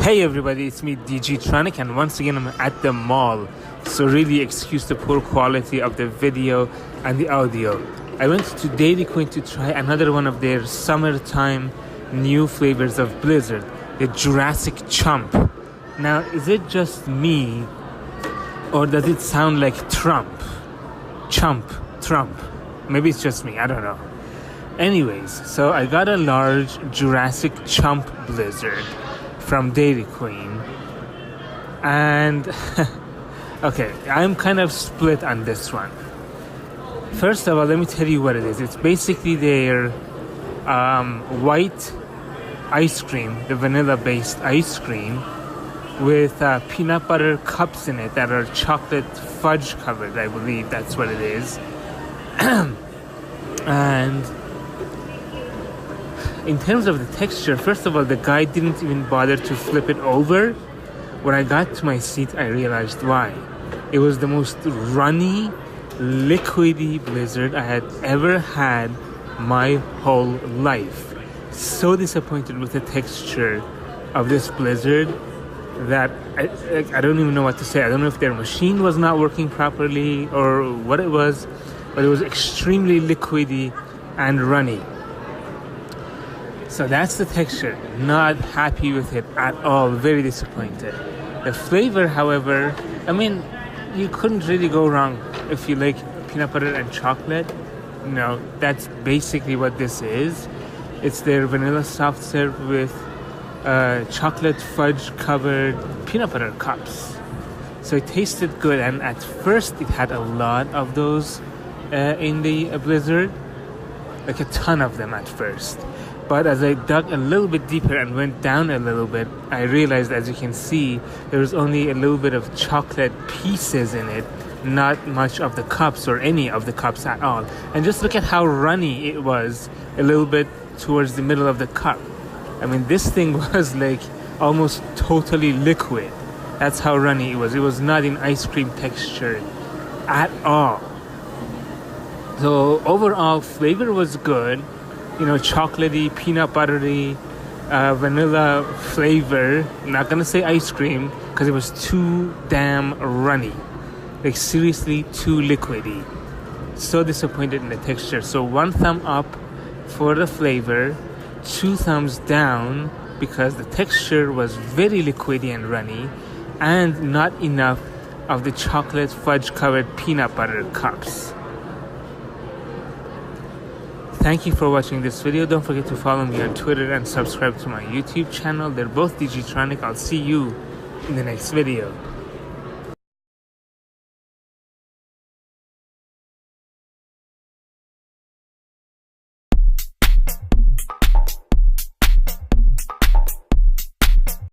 Hey everybody, it's me DGtronic, and once again I'm at the mall, so really excuse the poor quality of the video and the audio. I went to Dairy Queen to try another one of their summertime new flavors of Blizzard, the Jurassic CHOMP. Now, is it just me, or does it sound like Trump? Trump. Maybe it's just me, I don't know. Anyways, so I got a large Jurassic CHOMP Blizzard from Dairy Queen, and okay, I'm kind of split on this one. First of all, let me tell you what it is. It's basically their white ice cream, the vanilla-based ice cream, with peanut butter cups in it that are chocolate fudge covered. I believe that's what it is. And in terms of the texture, first of all, the guy didn't even bother to flip it over. When I got to my seat, I realized why. It was the most runny, liquidy Blizzard I had ever had my whole life. So disappointed with the texture of this Blizzard that I don't even know what to say. I don't know if their machine was not working properly or what it was, but it was extremely liquidy and runny. So that's the texture. Not happy with it at all. Very disappointed. The flavor, however, I mean, you couldn't really go wrong if you like peanut butter and chocolate. No, that's basically what this is. It's their vanilla soft serve with chocolate fudge covered peanut butter cups. So it tasted good, and at first it had a lot of those in the Blizzard, like a ton of them at first. But as I dug a little bit deeper and went down a little bit, I realized, as you can see, there was only a little bit of chocolate pieces in it, not much of the cups or any of the cups at all. And just look at how runny it was a little bit towards the middle of the cup. I mean, this thing was like almost totally liquid. That's how runny it was. It was not in ice cream texture at all. So overall, flavor was good. You know, chocolatey, peanut buttery, vanilla flavor. I'm not gonna say ice cream because it was too damn runny. Like, seriously, too liquidy. So disappointed in the texture. So 1 thumb up for the flavor, 2 thumbs down because the texture was very liquidy and runny, and not enough of the chocolate fudge covered peanut butter cups. Thank you for watching this video. Don't forget to follow me on Twitter and subscribe to my YouTube channel. They're both DGtronic. I'll see you in the next video.